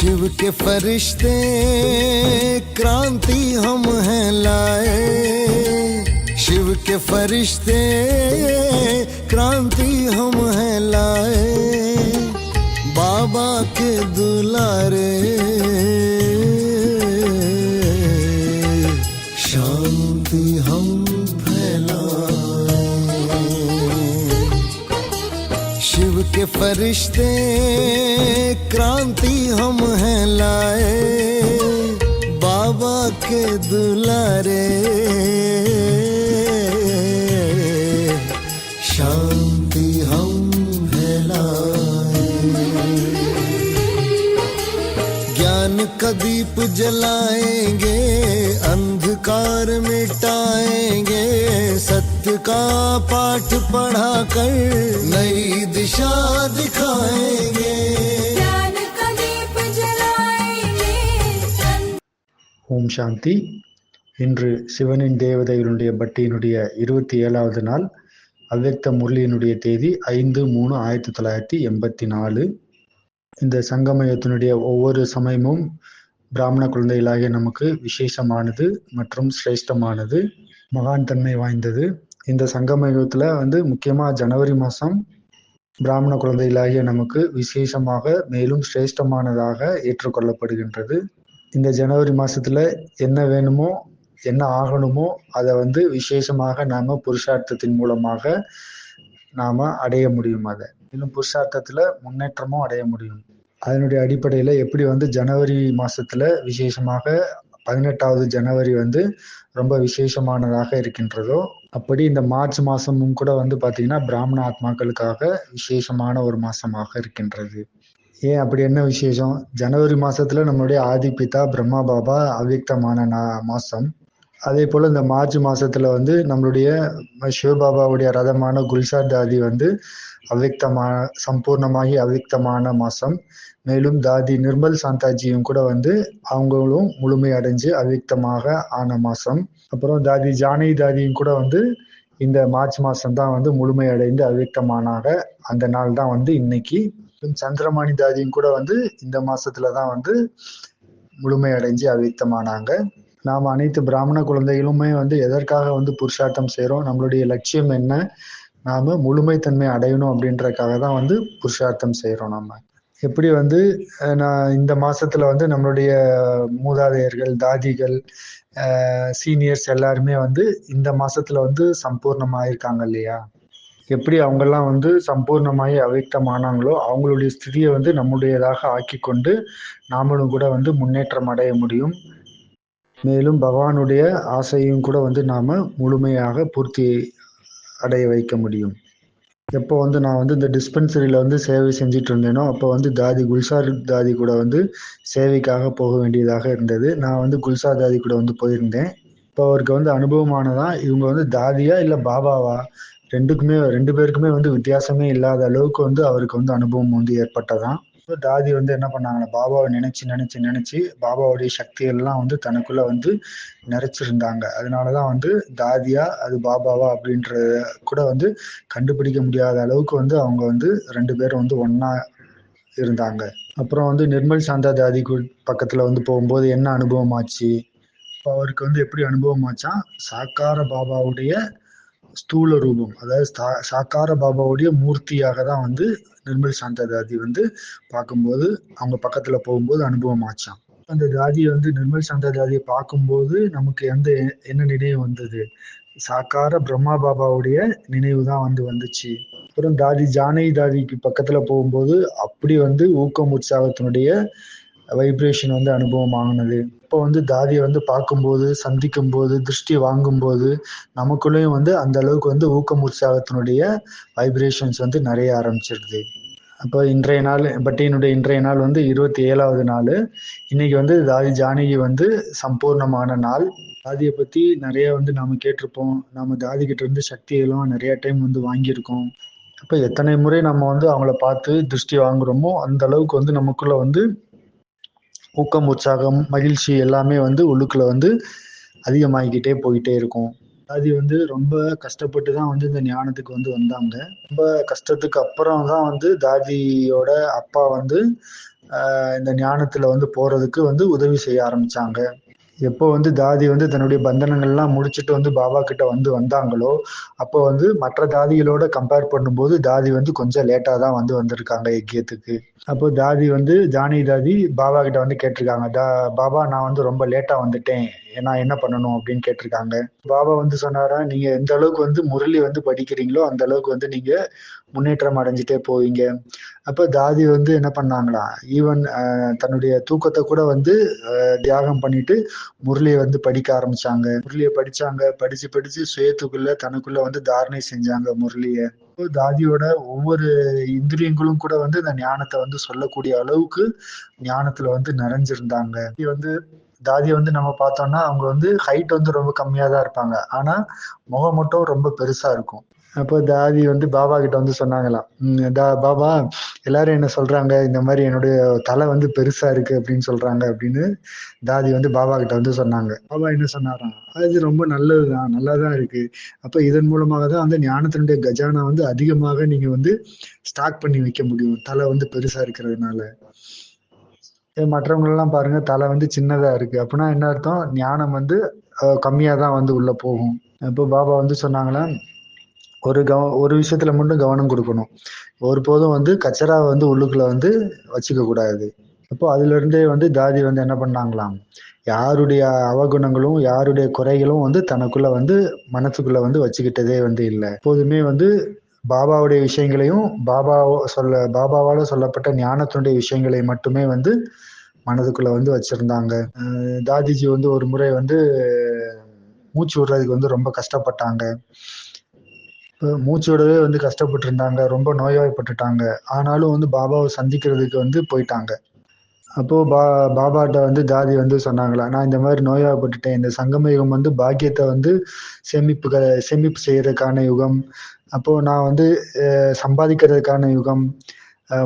शिव के फरिश्ते क्रांति हम हैं लाए, शिव के फरिश्ते क्रांति हम हैं लाए, बाबा के दुलारे शांति हम फैलाए। शिव के फरिश्ते क्रांति हम हैं लाए, बाबा के दुलारे शांति हम फैलाए। ज्ञान का दीप जलाएंगे, अंधकार मिटाएंगे, सत्य का पाठ पढ़ा कर नई दिशा दिखाएंगे। ज्ञान का दीप जलाएंगे। ஓம் சாந்தி. இன்று சிவனின் தேவதைகளுடைய பட்டியினுடைய 27வது நாள். அவ்வக்த முரளியினுடைய தேதி 5/3/1984. இந்த சங்கமயத்தினுடைய ஒவ்வொரு சமயமும் பிராமண குழந்தைகளாகிய நமக்கு விசேஷமானது மற்றும் சிரேஷ்டமானது, மகான் தன்மை வாய்ந்தது. இந்த சங்கமயுகத்தில் முக்கியமாக ஜனவரி மாதம் பிராமண குழந்தைகளாகிய நமக்கு விசேஷமாக மேலும் சிரேஷ்டமானதாக ஏற்றுக்கொள்ளப்படுகின்றது. இந்த ஜனவரி மாதத்தில் என்ன வேணுமோ என்ன ஆகணுமோ அதை விசேஷமாக நாம் புருஷார்த்தத்தின் மூலமாக நாம் அடைய முடியும். அதை இன்னும் புருஷார்த்தத்தில் முன்னேற்றமும் அடைய முடியும். அதனுடைய அடிப்படையில் எப்படி ஜனவரி மாதத்தில் விசேஷமாக 18வது ஜனவரி ரொம்ப விசேஷமானதாக இருக்கின்றதோ, அப்படி இந்த மார்ச் மாதமும் கூட பார்த்தீங்கன்னா பிராமண ஆத்மாக்களுக்காக விசேஷமான ஒரு மாதமாக இருக்கின்றது. ஏன் அப்படி என்ன விசேஷம்? ஜனவரி மாதத்தில் நம்மளுடைய ஆதி பிதா பிரம்மா பாபா அவ்வக்தமான மாதம். அதே போல் இந்த மார்ச் மாதத்தில் நம்மளுடைய சிவபாபாவுடைய ரதமான குல்சார் தாதி அவ்வக்தமான சம்பூர்ணமாகி அவ்வக்தமான மாதம். மேலும் தாதி நிர்மல் சாந்தாஜியும் கூட அவங்களும் முழுமை அடைஞ்சு அவ்வக்தமாக ஆன மாதம். அப்புறம் தாதி ஜானகி தாதியும் கூட இந்த மார்ச் மாதம் தான் முழுமை அடைந்து அவ்வக்தமானாக. அந்த நாள் தான் இன்னைக்கு. சந்திரமணி தாதியும் கூட இந்த மாசத்துல தான் முழுமை அடைஞ்சு அவ்வக்தமானாங்க. நாம் அனைத்து பிராமண குழந்தைகளுமே எதற்காக புருஷார்த்தம் செய்கிறோம்? நம்மளுடைய லட்சியம் என்ன? நாம முழுமைத்தன்மை அடையணும் அப்படின்றதுக்காக தான் புருஷார்த்தம் செய்கிறோம். நம்ம எப்படி நான் இந்த மாசத்துல நம்மளுடைய மூதாதையர்கள், தாதிகள், சீனியர்ஸ் எல்லாருமே இந்த மாசத்துல சம்பூர்ணமாயிருக்காங்க இல்லையா? எப்படி அவங்கெல்லாம் சம்பூர்ணமாகி அவ்வக்தமானாங்களோ அவங்களுடைய ஸ்திதியை நம்முடையதாக ஆக்கி கொண்டு நாமளும் கூட முன்னேற்றம் அடைய முடியும். மேலும் பகவானுடைய ஆசையும் கூட நாம முழுமையாக பூர்த்தி அடைய வைக்க முடியும். எப்போ நான் இந்த டிஸ்பென்சரியில சேவை செஞ்சுட்டு இருந்தேனோ அப்போ தாதி குல்சார் தாதி கூட சேவைக்காக போக வேண்டியதாக இருந்தது. நான் குல்சார் தாதி கூட போயிருந்தேன். இப்போ அவருக்கு அனுபவமானதான் இவங்க தாதியா இல்லை பாபாவா, ரெண்டு பேருக்குமே வித்தியாசமே இல்லாத அளவுக்கு அவருக்கு அனுபவம் ஏற்பட்டதான். தாதி என்ன பண்ணாங்கன்னா, பாபாவை நினைச்சு பாபாவுடைய சக்தியெல்லாம் தனக்குள்ள நிறைச்சிருந்தாங்க. அதனாலதான் தாதியா அது பாபாவா அப்படின்ற கூட கண்டுபிடிக்க முடியாத அளவுக்கு அவங்க ரெண்டு பேரும் ஒன்னா இருந்தாங்க. அப்புறம் நிர்மல் சாந்தா தாதி பக்கத்துல போகும்போது என்ன அனுபவம் ஆச்சு? இப்போ அவருக்கு எப்படி அனுபவம் ஆச்சா? சாக்கார பாபாவுடைய ஸ்தூல ரூபம், அதாவது சாக்கார பாபாவுடைய மூர்த்தியாக தான் நிர்மல் சாந்தா தாதி பார்க்கும்போது அவங்க பக்கத்துல போகும்போது அனுபவம் ஆச்சான். அந்த தாதி நிர்மல் சாந்தா தாதியை பார்க்கும்போது நமக்கு என்ன நினைவு வந்தது? சாக்கார பிரம்மா பாபாவுடைய நினைவு தான் வந்துச்சு. அப்புறம் தாதி ஜானகி தாதிக்கு பக்கத்துல போகும்போது அப்படி ஊக்கம் உற்சாகத்தினுடைய வைப்ரேஷன் அனுபவம் ஆகினது. இப்போ தாதியை பார்க்கும்போது, சந்திக்கும் போது, திருஷ்டி வாங்கும் போது நமக்குள்ளேயும் அந்த அளவுக்கு ஊக்கம் உற்சாகத்தினுடைய வைப்ரேஷன்ஸ் நிறைய ஆரம்பிச்சிருது. அப்போ இன்றைய நாள் பட்டியினுடைய இன்றைய நாள் 27வது நாள். இன்னைக்கு தாதி ஜானகி சம்பூர்ணமான நாள். தாதியை பத்தி நிறைய நாம கேட்டிருப்போம். நாம தாதி கிட்ட இருந்து சக்தியெல்லாம் நிறைய டைம் வாங்கியிருக்கோம். அப்ப எத்தனை முறை நம்ம அவங்கள பார்த்து திருஷ்டி வாங்குறோமோ அந்த அளவுக்கு நமக்குள்ள ஊக்கம் உற்சாகம் மகிழ்ச்சி எல்லாமே உள்ளுக்குள்ள அதிகமாகிக்கிட்டே போயிட்டே இருக்கும். தாதி வந்து ரொம்ப கஷ்டப்பட்டு தான் வந்து இந்த ஞானத்துக்கு வந்து வந்தாங்க. ரொம்ப கஷ்டத்துக்கு அப்புறம் தான் வந்து தாதியோட அப்பா வந்து இந்த ஞானத்துல வந்து போறதுக்கு வந்து உதவி செய்ய ஆரம்பிச்சாங்க. எப்போ வந்து தாதி வந்து தன்னுடைய பந்தனங்கள்லாம் முடிச்சுட்டு வந்து பாபா கிட்ட வந்து வந்தாங்களோ, அப்போ வந்து மற்ற தாதிகளோட கம்பேர் பண்ணும்போது தாதி வந்து கொஞ்சம் லேட்டா தான் வந்து வந்திருக்காங்க யக்கியத்துக்கு. அப்போ தாதி வந்து ஜானகி தாதி பாபா கிட்ட வந்து கேட்டிருக்காங்க. பாபா நான் வந்து ரொம்ப லேட்டா வந்துட்டேன். நான் என்ன பண்ணணும் அப்படின்னு கேட்டிருக்காங்க. பாபா வந்து சொன்னாராம், நீங்க எந்த அளவுக்கு வந்து முரளி வந்து படிக்கிறீங்களோ அந்த அளவுக்கு வந்து நீங்க முன்னேற்றம் அடைஞ்சிட்டே போவீங்க. அப்ப தாதி வந்து என்ன பண்ணாங்களாம், ஈவன் தன்னுடைய தூக்கத்தை கூட வந்து தியாகம் பண்ணிட்டு முரளியை வந்து படிக்க ஆரம்பிச்சாங்க. முரளியை படிச்சாங்க. படிச்சு படிச்சு சுயத்துக்குள்ள தனக்குள்ள வந்து தாரணை செஞ்சாங்க முரளிய. தாதியோட ஒவ்வொரு இந்திரியங்களும் கூட வந்து இந்த ஞானத்தை வந்து சொல்லக்கூடிய அளவுக்கு ஞானத்துல வந்து நிறைஞ்சிருந்தாங்க. இது வந்து தாதியை வந்து நம்ம பார்த்தோம்னா அவங்க வந்து ஹைட் வந்து ரொம்ப கம்மியா தான் இருப்பாங்க. ஆனா முகம் மட்டும் ரொம்ப பெருசா இருக்கும். அப்போ தாதி வந்து பாபா கிட்ட வந்து சொன்னாங்களாம், பாபா எல்லாரும் என்ன சொல்றாங்க, இந்த மாதிரி என்னுடைய தலை வந்து பெருசா இருக்கு அப்படின்னு சொல்றாங்க அப்படின்னு தாதி வந்து பாபா கிட்ட வந்து சொன்னாங்க. பாபா என்ன சொன்னாராம், அது ரொம்ப நல்லதுதான், நல்லாதான் இருக்கு. அப்ப இதன் மூலமாக தான் வந்து ஞானத்தினுடைய கஜானா வந்து அதிகமாக நீங்க வந்து ஸ்டாக் பண்ணி வைக்க முடியும், தலை வந்து பெருசா இருக்கிறதுனால. மற்றவங்க எல்லாம் பாருங்க தலை வந்து சின்னதா இருக்கு. அப்படின்னா என்ன அர்த்தம், ஞானம் வந்து கம்மியா தான் வந்து உள்ள போகும். அப்போ பாபா வந்து சொன்னாங்களா, ஒரு விஷயத்துல மட்டும் கவனம் கொடுக்கணும். ஒருபோதும் வந்து கச்சராவை வந்து உள்ளுக்குள்ள வந்து வச்சுக்க கூடாது. அப்போ அதுல இருந்தே வந்து தாதி வந்து என்ன பண்ணாங்களாம், யாருடைய அவகுணங்களும் யாருடைய குறைகளும் வந்து தனக்குள்ள வந்து மனசுக்குள்ள வந்து வச்சுக்கிட்டதே வந்து இல்லை. எப்போதுமே வந்து பாபாவுடைய விஷயங்களையும் பாபாவால சொல்லப்பட்ட ஞானத்தினுடைய விஷயங்களை மட்டுமே வந்து மனதுக்குள்ள வந்து வச்சிருந்தாங்க. தாதிஜி வந்து ஒரு முறை வந்து மூச்சு விடுறதுக்கு வந்து ரொம்ப கஷ்டப்பட்டாங்க. மூச்சு விடவே வந்து கஷ்டப்பட்டு இருந்தாங்க. ரொம்ப நோய்வாய்ப்பட்டுட்டாங்க. ஆனாலும் வந்து பாபாவை சந்திக்கிறதுக்கு வந்து போயிட்டாங்க. அப்போ பாபாட்ட வந்து தாதி வந்து சொன்னாங்களா, நான் இந்த மாதிரி நோய்வாய்ப்பட்டுட்டேன். இந்த சங்கம யுகம் வந்து பாக்கியத்தை வந்து சேமிப்பு செய்யறதுக்கான யுகம். அப்போ நான் வந்து சம்பாதிக்கிறதுக்கான யுகம்,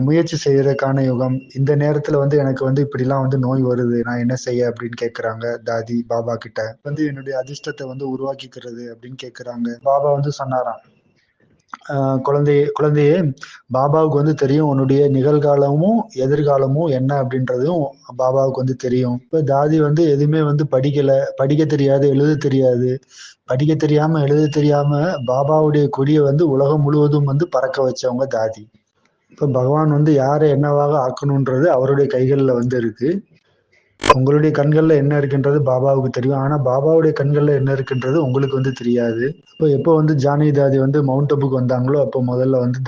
முயற்சி செய்யறதுக்கான யுகம். இந்த நேரத்துல வந்து எனக்கு வந்து இப்படிலாம் வந்து நோய் வருது, நான் என்ன செய்ய அப்படின்னு கேக்குறாங்க தாதி பாபா கிட்ட. வந்து என்னுடைய அதிர்ஷ்டத்தை வந்து உருவாக்கிக்கிறது அப்படின்னு கேக்குறாங்க. பாபா வந்து சொன்னாராம், குழந்தையே, பாபாவுக்கு வந்து தெரியும் உன்னுடைய நிகழ்காலமும் எதிர்காலமும் என்ன அப்படின்றதும் பாபாவுக்கு வந்து தெரியும். இப்ப தாதி வந்து எதுவுமே வந்து படிக்க தெரியாது, எழுத தெரியாது. படிக்க தெரியாம எழுத தெரியாம பாபாவுடைய கொடியை வந்து உலகம் முழுவதும் வந்து பறக்க வச்சவங்க தாதி. இப்ப பகவான் வந்து யாரை என்னவாக ஆக்கணும்ன்றது அவருடைய கைகள்ல வந்து இருக்கு. உங்களுடைய கண்கள்ல என்ன இருக்கின்றது பாபாவுக்கு தெரியும். ஆனா பாபாவுடைய கண்கள்ல என்ன இருக்கின்றது உங்களுக்கு வந்து தெரியாது. இப்போ எப்போ வந்து ஜானகி தாதி வந்து மவுண்ட் அப்புக்கு வந்தாங்களோ அப்போ முதல்ல வந்து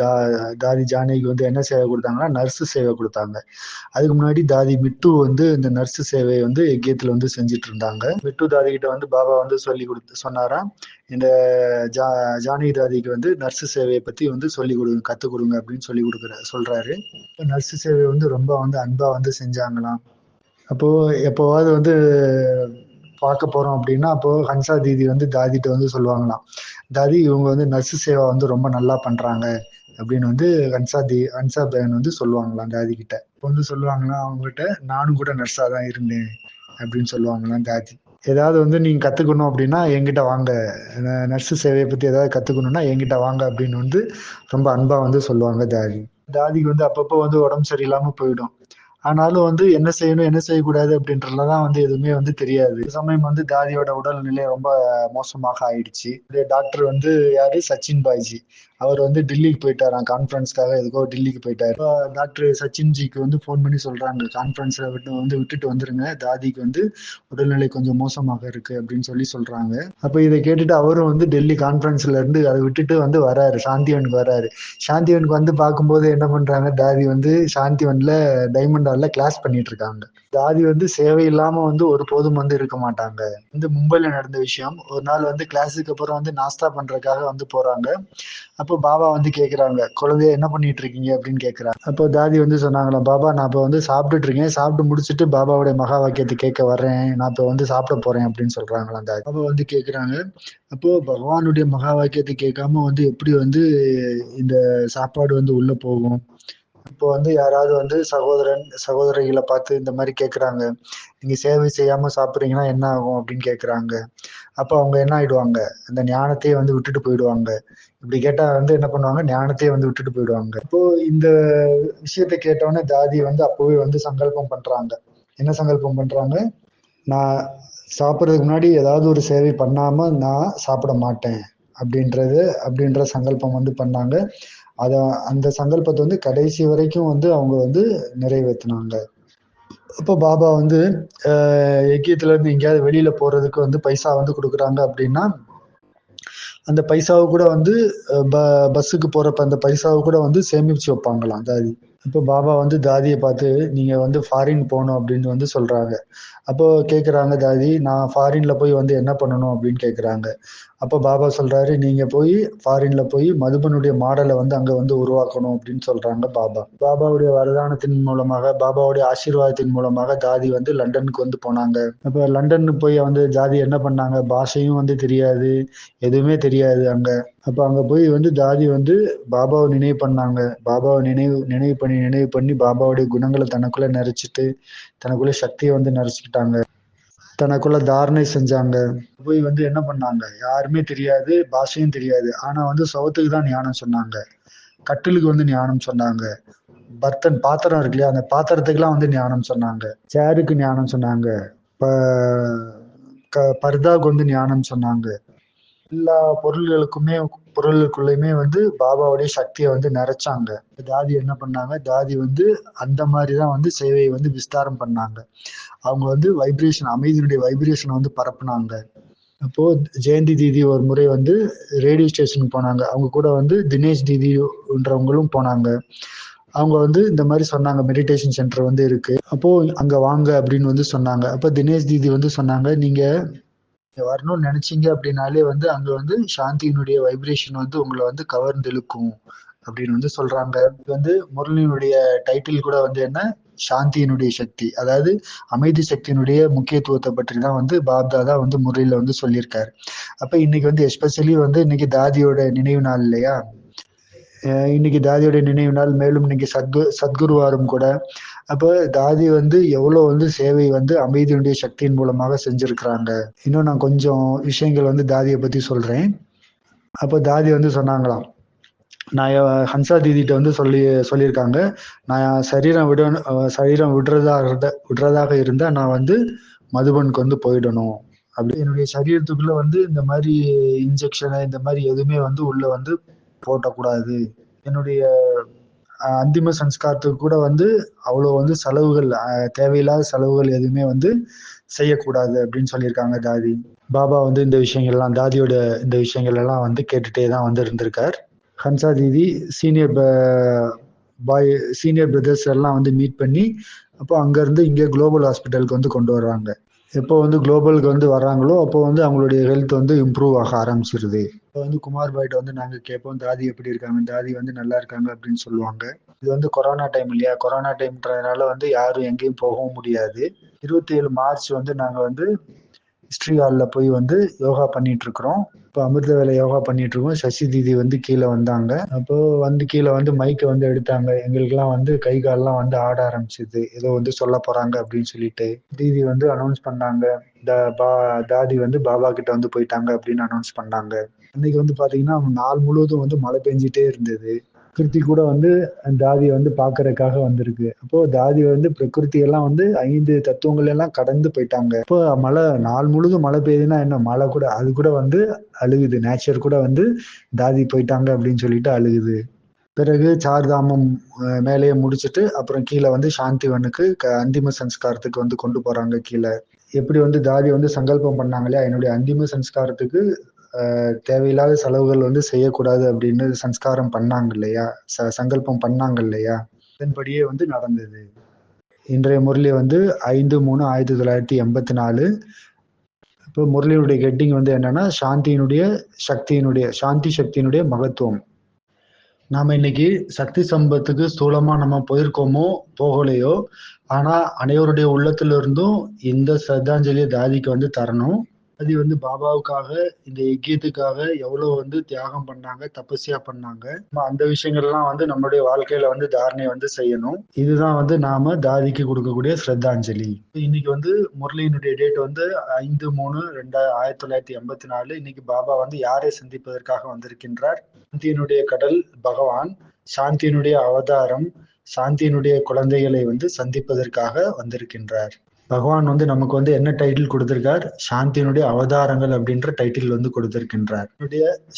தாதி ஜானகிக்கு வந்து என்ன சேவை கொடுத்தாங்கன்னா நர்ஸு சேவை கொடுத்தாங்க. அதுக்கு முன்னாடி தாதி மிட்டு வந்து இந்த நர்ஸு சேவையை வந்து யக்கியத்துல வந்து செஞ்சுட்டு இருந்தாங்க. மிட்டு தாதி கிட்ட வந்து பாபா வந்து சொன்னாராம், இந்த ஜானகி தாதிக்கு வந்து நர்ஸு சேவையை பத்தி வந்து கத்துக் கொடுங்க அப்படின்னு சொல்றாரு. நர்ஸு சேவை வந்து ரொம்ப வந்து அன்பா வந்து செஞ்சாங்களாம். அப்போ எப்போவாவது வந்து பார்க்க போறோம் அப்படின்னா அப்போ ஹன்சா தீதி வந்து தாதிட்ட வந்து சொல்லுவாங்களாம், தாதி இவங்க வந்து நர்ஸு சேவா வந்து ரொம்ப நல்லா பண்றாங்க அப்படின்னு வந்து ஹன்சா பேன் வந்து சொல்லுவாங்களாம் தாதி கிட்ட. இப்போ வந்து சொல்லுவாங்களாம் அவங்ககிட்ட, நானும் கூட நர்ஸா தான் இருந்தேன் அப்படின்னு சொல்லுவாங்களாம் தாதி. ஏதாவது வந்து நீங்க கத்துக்கணும் அப்படின்னா என்கிட்ட வாங்க, நர்ஸு சேவையை பத்தி ஏதாவது கத்துக்கணும்னா என்கிட்ட வாங்க அப்படின்னு வந்து ரொம்ப அன்பா வந்து சொல்லுவாங்க தாதி. தாதிக்கு வந்து அப்பப்போ வந்து உடம்பு சரியில்லாம போயிடும். ஆனாலும் வந்து என்ன செய்யணும் என்ன செய்யக்கூடாது அப்படின்றதுலதான் வந்து எதுவுமே வந்து தெரியாது. சமயம் வந்து தாதியோட உடல்நிலை ரொம்ப மோசமாக ஆயிடுச்சு. டாக்டர் வந்து யாரு, சச்சின் பாய்ஜி. அவர் வந்து டெல்லிக்கு போயிட்டாராம், கான்ஃபரன்ஸ்க்காக எதுக்கோ டெல்லிக்கு போயிட்டாரு. டாக்டர் சச்சின்ஜிக்கு வந்து போன் பண்ணி சொல்றாங்க, கான்ஃபரன்ஸ்ல விட்டுட்டு வந்துருங்க, தாதிக்கு வந்து உடல்நிலை கொஞ்சம் மோசமாக இருக்கு அப்படின்னு சொல்றாங்க. அப்ப இதை கேட்டுட்டு அவரும் வந்து டெல்லி கான்ஃபரன்ஸ்ல இருந்து அதை விட்டுட்டு வந்து வராரு, சாந்திவனுக்கு வராரு. சாந்திவனுக்கு வந்து பார்க்கும்போது என்ன பண்றாங்க, தாதி வந்து சாந்திவன்ல டைமண்ட் ஹால்ல கிளாஸ் பண்ணிட்டு இருக்காங்க. தாதி வந்து சேவை இல்லாம வந்து ஒரு போதும் வந்து இருக்க மாட்டாங்க. வந்து மும்பைல நடந்த விஷயம். ஒரு நாள் வந்து கிளாஸுக்கு அப்புறம் வந்து நாஸ்தா பண்றதுக்காக வந்து போறாங்க. அப்போ பாபா வந்து கேக்குறாங்க, குழந்தைய என்ன பண்ணிட்டு இருக்கீங்க அப்படின்னு கேக்குறாங்க. அப்போ தாதி வந்து சொன்னாங்களா, பாபா நான் இப்ப வந்து சாப்பிட்டுட்டு இருக்கேன், சாப்பிட்டு முடிச்சுட்டு பாபாவுடைய மகா வாக்கியத்தை கேட்க வர்றேன், நான் இப்ப வந்து சாப்பிட போறேன் அப்படின்னு சொல்றாங்களாம் தாதி. பாபா வந்து கேக்குறாங்க, அப்போ பகவானுடைய மகா வாக்கியத்தை கேட்காம வந்து எப்படி வந்து இந்த சாப்பாடு வந்து உள்ள போகும் இப்போ வந்து யாராவது வந்து சகோதரிகளை பார்த்து இந்த மாதிரி கேட்குறாங்க, நீங்க சேவை செய்யாம சாப்பிட்றீங்கன்னா என்ன ஆகும் அப்படின்னு கேட்குறாங்க. அப்போ அவங்க என்ன ஆயிடுவாங்க, அந்த ஞானத்தையே வந்து விட்டுட்டு போயிடுவாங்க. இப்படி கேட்டா வந்து என்ன பண்ணுவாங்க, ஞானத்தையே வந்து விட்டுட்டு போயிடுவாங்க. இப்போ இந்த விஷயத்தை கேட்டவுடனே தாதி வந்து அப்பவே வந்து சங்கல்பம் பண்றாங்க. என்ன சங்கல்பம் பண்றாங்க, நான் சாப்பிட்றதுக்கு முன்னாடி ஏதாவது ஒரு சேவை பண்ணாம நான் சாப்பிட மாட்டேன் அப்படின்ற சங்கல்பம் வந்து பண்ணாங்க. அந்த சங்கல்பத்தை வந்து கடைசி வரைக்கும் வந்து அவங்க வந்து நிறைவேற்றினாங்க. இப்போ பாபா வந்து யக்கியத்துல இருந்து எங்கேயாவது வெளியில போறதுக்கு வந்து பைசா வந்து கொடுக்குறாங்க அப்படின்னா, அந்த பைசாவை கூட வந்து பஸ்ஸுக்கு போறப்ப அந்த பைசாவை கூட வந்து சேமிச்சு வைப்பாங்களாம் தாதி. இப்போ பாபா வந்து தாதியை பார்த்து நீங்க வந்து ஃபாரின் போகணும் அப்படின்னு வந்து சொல்றாங்க. அப்போ கேட்குறாங்க தாதி, நான் ஃபாரின்ல போய் வந்து என்ன பண்ணணும் அப்படின்னு கேட்குறாங்க. அப்போ பாபா சொல்றாரு, நீங்க போய் ஃபாரின்ல போய் மதுபனுடைய மாடலை வந்து அங்க வந்து உருவாக்கணும் அப்படின்னு சொல்றாங்க பாபா. பாபாவுடைய வரதானத்தின் மூலமாக, பாபாவுடைய ஆசீர்வாதத்தின் மூலமாக தாதி வந்து லண்டனுக்கு வந்து போனாங்க. அப்ப லண்டனுக்கு போய் வந்து தாதி என்ன பண்ணாங்க, பாஷையும் வந்து தெரியாது, எதுவுமே தெரியாது அங்க. அப்ப அங்க போய் வந்து தாதி வந்து பாபாவை நினைவு பண்ணாங்க. பாபாவை நினைவு பண்ணி பாபாவுடைய குணங்களை தனக்குள்ள நிறைச்சிட்டு, தனக்குள்ள சக்தியை வந்து நிறைச்சுக்கிட்டாங்க. தனக்குள்ள தாரணை செஞ்சாங்க. போய் வந்து என்ன பண்ணாங்க, யாருமே தெரியாது, பாஷையும் தெரியாது. ஆனா வந்து சவத்துக்கு தான் ஞானம் சொன்னாங்க, கட்டிலுக்கு வந்து ஞானம் சொன்னாங்க, பாத்திரம் இருக்கு இல்லையா, அந்த பாத்திரத்துக்குலாம் வந்து ஞானம் சொன்னாங்க, சேருக்கு ஞானம் சொன்னாங்க, பர்தாவுக்கு வந்து ஞானம் சொன்னாங்க. எல்லா பொருளுக்குள்ளயுமே வந்து பாபாவுடைய சக்தியை வந்து நிறைச்சாங்க. தாதி என்ன பண்ணாங்க, தாதி வந்து அந்த மாதிரிதான் வந்து சேவையை வந்து விஸ்தாரம் பண்ணாங்க. அவங்க வந்து அமைதியினுடைய வைப்ரேஷனை வந்து பரப்புனாங்க. அப்போ ஜெயந்தி தீதி ஒரு முறை வந்து ரேடியோ ஸ்டேஷனுக்கு போனாங்க. அவங்க கூட வந்து தினேஷ் தீதின்றவங்களும் போனாங்க. அவங்க வந்து இந்த மாதிரி சொன்னாங்க, மெடிடேஷன் சென்டர் வந்து இருக்கு, அப்போ அங்க வாங்க அப்படின்னு வந்து சொன்னாங்க. அப்ப தினேஷ் தீதி வந்து சொன்னாங்க, நீங்க வரணும்னு நினைச்சீங்க அப்படின்னாலே வந்து அங்க வந்து சாந்தியினுடைய வைப்ரேஷன் வந்து உங்களை வந்து கவர்ந்து இழுக்கும் அப்படின்னு வந்து சொல்றாங்க. இது வந்து முரளியினுடைய டைட்டில் கூட வந்து என்ன, சாந்தியினுடைய சக்தி, அதாவது அமைதி சக்தியினுடைய முக்கியத்துவத்தை பற்றி தான் வந்து பாப்தாதா வந்து முரளியில வந்து சொல்லியிருக்காரு. அப்ப இன்னைக்கு வந்து எஸ்பெஷலி வந்து இன்னைக்கு தாதியோட நினைவு நாள் இல்லையா, இன்னைக்கு தாதியோட நினைவு நாள், மேலும் இன்னைக்கு சத்குருவாரம் கூட. அப்போ தாதி வந்து எவ்வளவு வந்து சேவை வந்து அமைதியினுடைய சக்தியின் மூலமாக செஞ்சிருக்கிறாங்க. இன்னும் நான் கொஞ்சம் விஷயங்கள் வந்து தாதியை பத்தி சொல்றேன். அப்போ தாதி வந்து சொன்னாங்களாம், நான் ஹன்சா தீதிட்ட வந்து சொல்லியிருக்காங்க, நான் சரீரம் விடுறதாக இருந்தா நான் வந்து மதுபனுக்கு வந்து போயிடணும். அப்படி என்னுடைய சரீரத்துக்குள்ள வந்து இந்த மாதிரி இன்ஜெக்ஷனை இந்த மாதிரி எதுவுமே வந்து உள்ள வந்து போட்டக்கூடாது. என்னுடைய அந்திம சம்ஸ்காரத்துக்கு கூட வந்து அவ்வளோ வந்து செலவுகள், தேவையில்லாத செலவுகள் எதுவுமே வந்து செய்யக்கூடாது அப்படின்னு சொல்லியிருக்காங்க தாதி. பாபா வந்து இந்த விஷயங்கள்லாம், தாதியோட இந்த விஷயங்கள் எல்லாம் வந்து கேட்டுட்டே தான் வந்து இருந்திருக்கார். ஹன்சா தீதி சீனியர் பிரதர்ஸ் எல்லாம் வந்து மீட் பண்ணி, அப்போ அங்கேருந்து இங்கே குளோபல் ஹாஸ்பிட்டலுக்கு வந்து கொண்டு வர்றாங்க. எப்போ வந்து குளோபலுக்கு வந்து வர்றாங்களோ அப்போ வந்து அவங்களுடைய ஹெல்த் வந்து இம்ப்ரூவ் ஆக ஆரம்பிச்சிருது. இப்போ வந்து குமார் பாய்ட்ட வந்து நாங்கள் கேட்போம், தாதி எப்படி இருக்காங்க, தாதி வந்து நல்லா இருக்காங்க அப்படின்னு சொல்லுவாங்க. இது வந்து கொரோனா டைம் இல்லையா, கொரோனா டைம்ன்றதுனால வந்து யாரும் எங்கேயும் போகவும் முடியாது. 27 மார்ச் வந்து நாங்கள் வந்து ஹிஸ்டரி ஹாலில் போய் வந்து யோகா பண்ணிட்டு இருக்கிறோம். இப்போ அமிர்த வேலை யோகா பண்ணிட்டு இருக்கோம். சசி தீதி வந்து கீழே வந்தாங்க. அப்போ வந்து கீழே வந்து மைக்கை வந்து எடுத்தாங்க. எங்களுக்கெல்லாம் வந்து கை கால்லாம் வந்து ஆட ஆரம்பிச்சுது, ஏதோ வந்து சொல்ல போறாங்க அப்படின்னு சொல்லிட்டு. தீதி வந்து அனௌன்ஸ் பண்ணாங்க, தாதி வந்து பாபா கிட்ட வந்து போயிட்டாங்க அப்படின்னு அனௌன்ஸ் பண்ணாங்க. அன்னைக்கு வந்து பாத்தீங்கன்னா நாள் முழுவதும் வந்து மழை பெஞ்சிட்டே இருந்தது. பிரகிருதி கூட வந்து தாதியை வந்து பாக்குறதுக்காக வந்திருக்கு. அப்போ தாதி வந்து பிரகிருதி எல்லாம் வந்து 5 தத்துவங்கள் எல்லாம் கடந்து போயிட்டாங்க. இப்போ மழை நாள் முழுதும் மழை பெய்யுதுன்னா என்ன, மழை கூட அது கூட வந்து அழுகுது, நேச்சர் கூட வந்து தாதி போயிட்டாங்க அப்படின்னு சொல்லிட்டு அழுகுது. பிறகு சார்தாமம் மேலேயே முடிச்சுட்டு அப்புறம் கீழே வந்து சாந்திவனுக்கு அந்திம சம்ஸ்காரத்துக்கு வந்து கொண்டு போறாங்க. கீழே எப்படி வந்து தாதி வந்து சங்கல்பம் பண்ணாங்க இல்லையா, என்னுடைய அந்திம சம்ஸ்காரத்துக்கு தேவையில்லாத செலவுகள் வந்து செய்யக்கூடாது அப்படின்னு சம்ஸ்காரம் பண்ணாங்க இல்லையா, சங்கல்பம் பண்ணாங்க இல்லையா, இதன்படியே வந்து நடந்தது. இன்றைய முரளி வந்து 5/3/1984. இப்போ முரளியினுடைய ஹெட்டிங் வந்து என்னன்னா, சாந்தி சக்தியினுடைய மகத்துவம். நாம இன்னைக்கு சக்தி சம்பத்துக்கு ஸ்தூலமா நம்ம போயிருக்கோமோ போகலையோ, ஆனா அனைவருடைய உள்ளத்துல இருந்தும் இந்த சிரத்தாஞ்சலியை தாதிக்கு வந்து தரணும். அது வந்து பாபாவுக்காக இந்த யஜ்யத்துக்காக எவ்வளவு வந்து தியாகம் பண்ணாங்க, தபஸ்யா பண்ணாங்க. அந்த விஷயங்கள்லாம் வந்து நம்மளுடைய வாழ்க்கையில வந்து தாரணை வந்து செய்யணும். இதுதான் வந்து நாம தாதிக்கு கொடுக்கக்கூடிய ஸ்ரத்தாஞ்சலி. இன்னைக்கு வந்து முரளியினுடைய டேட் வந்து 5/3/1984. இன்னைக்கு பாபா வந்து யாரை சந்திப்பதற்காக வந்திருக்கின்றார்? சாந்தியினுடைய கடல் பகவான், சாந்தியினுடைய அவதாரம், சாந்தியினுடைய குழந்தைகளை வந்து சந்திப்பதற்காக வந்திருக்கின்றார். பகவான் வந்து நமக்கு வந்து என்ன டைட்டில் கொடுத்திருக்கார்? சாந்தியினுடைய அவதாரங்கள் அப்படின்ற டைட்டில் வந்து கொடுத்திருக்கின்றார்.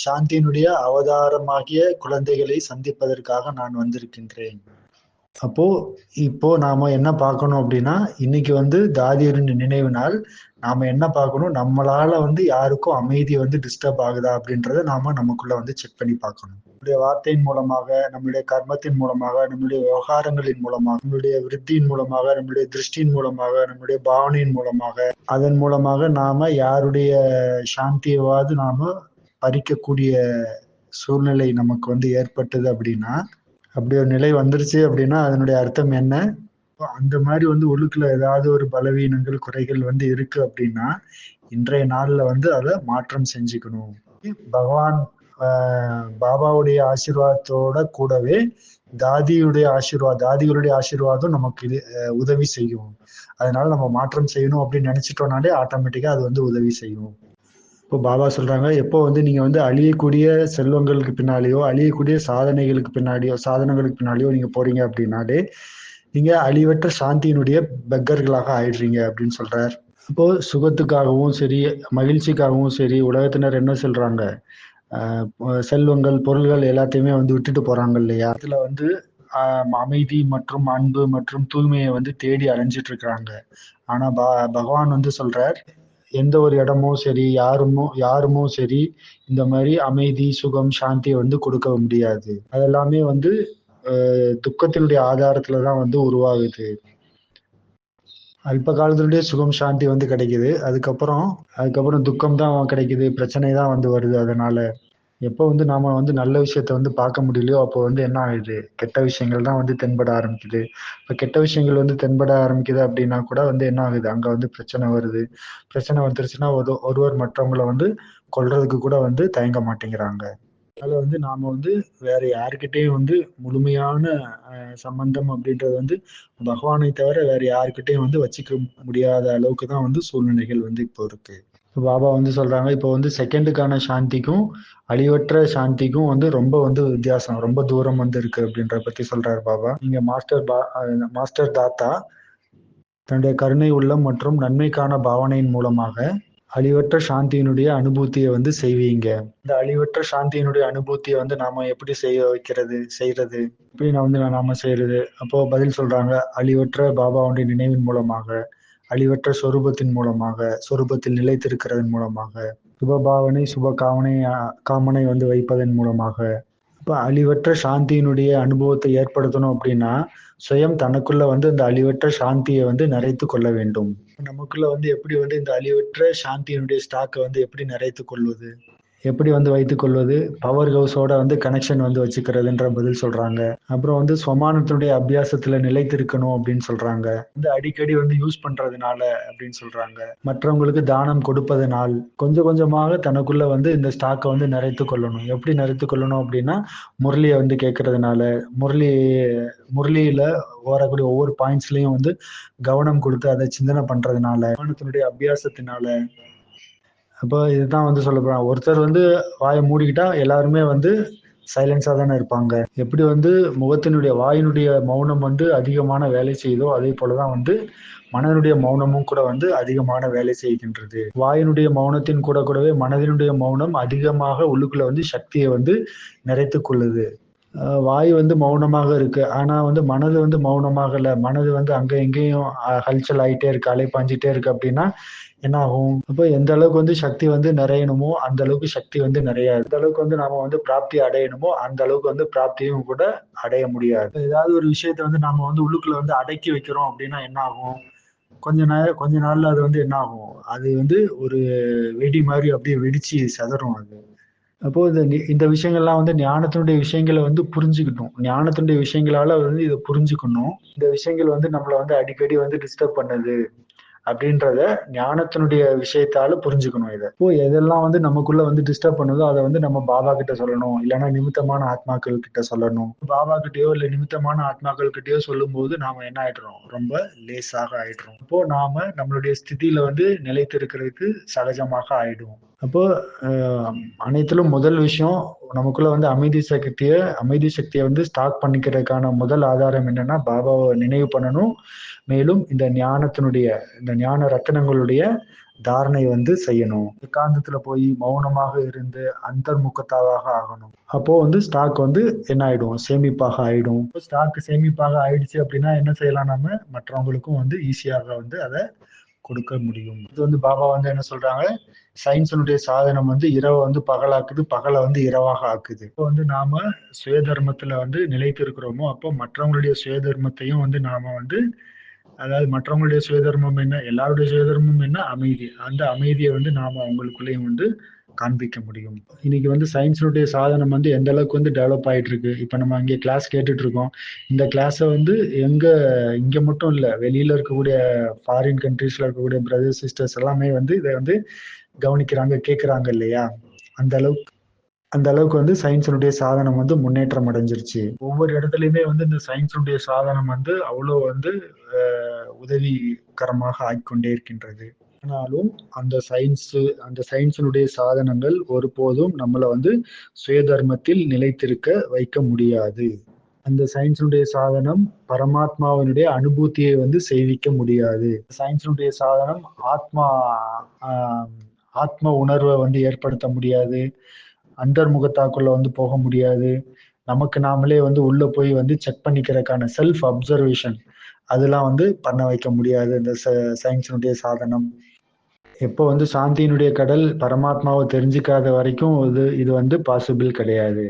சாந்தியினுடைய அவதாரமாகிய குழந்தைகளை சந்திப்பதற்காக நான் வந்திருக்கின்றேன். அப்போ இப்போ நாம என்ன பார்க்கணும் அப்படின்னா, இன்னைக்கு வந்து தாதியரின் நினைவு நாள். நாம என்ன பார்க்கணும்? நம்மளால வந்து யாருக்கும் அமைதி வந்து டிஸ்டர்ப் ஆகுதா அப்படின்றத நாம நமக்குள்ள வந்து செக் பண்ணி பார்க்கணும். நம்முடைய வார்த்தையின் மூலமாக, நம்முடைய கர்மத்தின் மூலமாக, நம்முடைய விவகாரங்களின் மூலமாக, நம்முடைய விருத்தியின் மூலமாக, நம்முடைய திருஷ்டியின் மூலமாக, நம்முடைய பாவனையின் மூலமாக, அதன் மூலமாக நாம யாருடைய சாந்தியவாது நாம பறிக்கக்கூடிய சூழ்நிலை நமக்கு வந்து ஏற்பட்டது அப்படின்னா, அப்படி ஒரு நிலை வந்துருச்சு அப்படின்னா அதனுடைய அர்த்தம் என்ன? அந்த மாதிரி வந்து உள்ளுக்குள்ள ஏதாவது ஒரு பலவீனங்கள், குறைகள் வந்து இருக்கு அப்படின்னா இன்றைய நாள்ல வந்து அதை மாற்றம் செஞ்சுக்கணும். பகவான் பாபாவுடைய ஆசீர்வாதத்தோட கூடவே தாதிகளுடைய ஆசீர்வாதம் நமக்கு இது உதவி செய்யும். அதனால நம்ம மாற்றம் செய்யணும் அப்படின்னு நினைச்சிட்டோம்னாலே ஆட்டோமேட்டிக்கா அது வந்து உதவி செய்யும். இப்போ பாபா சொல்றாங்க, எப்போ வந்து நீங்க வந்து அழியக்கூடிய செல்வங்களுக்கு பின்னாலேயோ, அழியக்கூடிய சாதனைகளுக்கு பின்னாடியோ நீங்க போறீங்க அப்படின்னாலே நீங்க அழிவற்ற சாந்தியினுடைய பெக்கர்களாக ஆயிடுறீங்க அப்படின்னு சொல்றார். இப்போ சுகத்துக்காகவும் சரி, மகிழ்ச்சிக்காகவும் சரி, உலகத்தினர் என்ன சொல்றாங்க? செல்வங்கள், பொருள்கள் எல்லாத்தையுமே வந்து விட்டுட்டு போறாங்க இல்லையா? இதுல வந்து அமைதி மற்றும் அன்பு மற்றும் தூய்மையை வந்து தேடி அலைஞ்சிட்டு இருக்கிறாங்க. ஆனா பகவான் வந்து சொல்றார், எந்த ஒரு இடமும் சரி, யாருமோ சரி, இந்த மாதிரி அமைதி, சுகம், சாந்தியை வந்து கொடுக்க முடியாது. அதெல்லாமே வந்து துக்கத்தினுடைய ஆதாரத்துலதான் வந்து உருவாகுது. அல்ப காலத்தினுடைய சுகம், சாந்தி வந்து கிடைக்குது. அதுக்கப்புறம் துக்கம் தான் கிடைக்குது, பிரச்சனை தான் வந்து வருது. அதனால எப்போ வந்து நாம வந்து நல்ல விஷயத்த வந்து பார்க்க முடியலையோ அப்போ வந்து என்ன ஆகுது? கெட்ட விஷயங்கள் தான் வந்து தென்பட ஆரம்பிக்குது. இப்ப கெட்ட விஷயங்கள் வந்து தென்பட ஆரம்பிக்குது அப்படின்னா கூட வந்து என்ன ஆகுது? அங்க வந்து பிரச்சனை வருது. பிரச்சனை வந்துருச்சுன்னா ஒருவர் மற்றவங்கள வந்து கொல்றதுக்கு கூட வந்து தயங்க மாட்டேங்கிறாங்க. அதனால வந்து நாம வந்து வேற யாருக்கிட்டையும் வந்து முழுமையான சம்பந்தம் அப்படின்றது வந்து பகவானை தவிர வேற யாருக்கிட்டையும் வந்து வச்சுக்க முடியாத அளவுக்கு தான் வந்து சூழ்நிலைகள் வந்து இப்போ இருக்கு. பாபா வந்து சொல்றாங்க, இப்போ வந்து செகண்டுக்கான சாந்திக்கும் அழிவற்ற சாந்திக்கும் வந்து ரொம்ப வந்து வித்தியாசம், ரொம்ப தூரம் வந்து இருக்கு அப்படின்ற பத்தி சொல்றாரு பாபா. நீங்க மாஸ்டர் தாத்தா தன்னுடைய கருணை உள்ளம் மற்றும் நன்மைக்கான பாவனையின் மூலமாக அழிவற்ற சாந்தியினுடைய அனுபூதியை வந்து செய்வீங்க. இந்த அழிவற்ற சாந்தியினுடைய அனுபூதியை வந்து நாம எப்படி செய்யறது எப்படி நாம செய்யறது? அப்போ பதில் சொல்றாங்க, அழிவற்ற பாபாவுடைய நினைவின் மூலமாக, அழிவற்ற சொரூபத்தின் மூலமாக, சொரூபத்தில் நிலைத்திருக்கிறதன் மூலமாக, சுபபாவனை காமனை வந்து வைப்பதன் மூலமாக. இப்ப அழிவற்ற சாந்தியினுடைய அனுபவத்தை ஏற்படுத்தணும் அப்படின்னா சுயம் தனக்குள்ள வந்து இந்த அழிவற்ற சாந்தியை வந்து நிறைத்து கொள்ள வேண்டும். நமக்குள்ள வந்து எப்படி வந்து இந்த அழிவற்ற சாந்தியினுடைய ஸ்டாக்கை வந்து எப்படி நிறைத்து கொள்வது, எப்படி வந்து வைத்துக் கொள்வது? பவர் ஹவுஸோட வந்து கனெக்ஷன் வந்து வச்சுக்கிறதுன்ற பதில் சொல்றாங்க. அப்புறம் வந்து ஸ்வமானத்தினுடைய அபியாசத்துல நிலைத்திருக்கணும் அப்படின்னு சொல்றாங்க. வந்து அடிக்கடி வந்து யூஸ் பண்றதுனால அப்படின்னு சொல்றாங்க. மற்றவங்களுக்கு தானம் கொடுப்பதனால் கொஞ்சம் கொஞ்சமாக தனக்குள்ள வந்து இந்த ஸ்டாக்கை வந்து நிறைத்து கொள்ளணும். எப்படி நிறைத்து கொள்ளணும் அப்படின்னா முரளியை வந்து கேட்கறதுனால, முரளியில வரக்கூடிய ஒவ்வொரு பாயிண்ட்ஸ்லயும் வந்து கவனம் கொடுத்து அதை சிந்தனை பண்றதுனால, ஸ்வமானத்தினுடைய அபியாசத்தினால. அப்போ இதுதான் வந்து சொல்ல போறாங்க. ஒருத்தர் வந்து வாயை மூடிக்கிட்டா எல்லாருமே வந்து சைலன்ஸா தானே இருப்பாங்க. எப்படி வந்து வாயினுடைய மௌனம் வந்து அதிகமான வேலை செய்யுதோ அதே போலதான் வந்து மனதினுடைய மௌனமும் கூட வந்து அதிகமான வேலை செய்கின்றது. வாயினுடைய மௌனத்தின் கூடவே மனதினுடைய மௌனம் அதிகமாக உள்ளுக்குள்ள வந்து சக்தியை வந்து நிறைத்து கொள்ளுது. வாய் வந்து மௌனமாக இருக்கு. ஆனா வந்து மனது வந்து மௌனமாக இல்ல. மனது வந்து அங்க எங்கேயும் ஹல்சல் ஆயிட்டே இருக்கு, அலைப்பாஞ்சிட்டே இருக்கு அப்படின்னா என்ன ஆகும்? அப்போ எந்த அளவுக்கு வந்து சக்தி வந்து நிறையணுமோ அந்த அளவுக்கு சக்தி வந்து நிறையாது. எந்த அளவுக்கு வந்து நாம வந்து பிராப்தி அடையணுமோ அந்த அளவுக்கு வந்து பிராப்தியும் கூட அடைய முடியாது. ஏதாவது ஒரு விஷயத்த வந்து நாம வந்து உள்ளுக்குள்ள வந்து அடக்கி வைக்கிறோம் அப்படின்னா என்ன ஆகும்? கொஞ்ச நாள்ல அது வந்து என்ன ஆகும்? அது வந்து ஒரு வெடி மாதிரி அப்படியே வெடிச்சு சிதறும் அது. அப்போ இந்த விஷயங்கள்லாம் வந்து ஞானத்தினுடைய விஷயங்களை வந்து புரிஞ்சுக்கிட்டோம். ஞானத்தினுடைய விஷயங்களால வந்து இதை புரிஞ்சுக்கணும். இந்த விஷயங்கள் வந்து நம்மளை வந்து அடிக்கடி வந்து டிஸ்டர்ப் பண்ணுது அப்படின்றத ஞானத்தினுடைய விஷயத்தால புரிஞ்சுக்கணும். இதை இப்போ எதெல்லாம் வந்து நமக்குள்ள வந்து டிஸ்டர்ப் பண்ணுதோ அதை வந்து நம்ம பாபா கிட்ட சொல்லணும், இல்லைன்னா நிமித்தமான ஆத்மாக்கள் கிட்ட சொல்லணும். பாபா கிட்டயோ இல்ல நிமித்தமான ஆத்மாக்கள் கிட்டயோ சொல்லும் போது நாம என்ன ஆயிடுறோம், ரொம்ப லேசாக ஆயிடுறோம். அப்போ நாம நம்மளுடைய ஸ்திதியில வந்து நிலைத்திருக்கிறதுக்கு சகஜமாக ஆயிடும். அப்போ அனைத்திலும் முதல் விஷயம், நமக்குள்ள வந்து அமைதி சக்தியை வந்து ஸ்டாக் பண்ணிக்கிறதுக்கான முதல் ஆதாரம் என்னன்னா பாபாவை நினைவு பண்ணணும். மேலும் இந்த ஞான ரத்தினங்களுடைய தாரணை வந்து செய்யணும். ஏகாந்தத்துல போய் மௌனமாக இருந்து அந்தர்முகத்தாக ஆகணும். அப்போ வந்து ஸ்டாக் வந்து என்ன ஆயிடும், சேமிப்பாக ஆயிடும். ஸ்டாக் சேமிப்பாக ஆயிடுச்சு அப்படின்னா என்ன செய்யலாம், நம்ம மற்றவங்களுக்கும் வந்து ஈஸியாக வந்து அதை கொடுக்க முடியும். இது வந்து பாபா வந்து என்ன சொல்றாங்க, சயின்ஸினுடைய சாதனம் வந்து இரவை வந்து பகலாக்குது, பகலை வந்து இரவாக ஆக்குது. இப்போ வந்து நாம சுயதர்மத்துல வந்து நிலைத்து இருக்கிறோமோ, அப்போ மற்றவங்களுடைய சுயதர்மத்தையும் வந்து நாம வந்து, அதாவது மற்றவங்களுடைய சுயதர்மம் என்ன, எல்லாருடைய சுயதர்மம் என்ன, அமைதி. அந்த அமைதியை வந்து நாம அவங்களுக்குள்ளேயும் வந்து காண்பிக்க முடியும். இன்னைக்கு வந்து சயின்ஸுடைய சாதனம் வந்து எந்த அளவுக்கு வந்து டெவலப் ஆயிட்டு இருக்கு. இப்ப நம்ம இங்கே கிளாஸ் கேட்டுட்டு இருக்கோம். இந்த கிளாஸை வந்து இங்க மட்டும் இல்ல, வெளியில இருக்கக்கூடிய ஃபாரின் கண்ட்ரீஸ்ல இருக்கக்கூடிய பிரதர்ஸ் சிஸ்டர்ஸ் எல்லாமே வந்து இதை வந்து கவனிக்கிறாங்க, கேட்கறாங்க இல்லையா. அந்த அளவுக்கு வந்து சயின்ஸினுடைய சாதனம் வந்து முன்னேற்றம் அடைஞ்சிருச்சு. ஒவ்வொரு இடத்துலயுமே வந்து இந்த சயின்ஸினுடைய சாதனம் வந்து அவ்வளோ வந்து உதவிகரமாக ஆகிக்கொண்டே இருக்கின்றது. ஆனாலும் அந்த சயின்ஸினுடைய சாதனங்கள் ஒருபோதும் நம்மளை வந்து சுயதர்மத்தில் நிலைத்திருக்க வைக்க முடியாது. அந்த சயின்ஸினுடைய சாதனம் பரமாத்மாவினுடைய அனுபூதியை வந்து செய்விக்க முடியாது. சயின்ஸினுடைய சாதனம் ஆத்ம உணர்வை வந்து ஏற்படுத்த முடியாது, அந்தர்முகத்தாக்குள்ள வந்து போக முடியாது, நமக்கு நாமளே வந்து உள்ள போய் வந்து செக் பண்ணிக்கிறதுக்கான செல்ஃப் அப்சர்வேஷன் அதெல்லாம் வந்து பண்ண வைக்க முடியாது இந்த சயின்ஸினுடைய சாதனம். எப்போ வந்து சாந்தியினுடைய கடல் பரமாத்மாவை தெரிஞ்சுக்காத வரைக்கும் இது வந்து பாசிபிள் கிடையாது.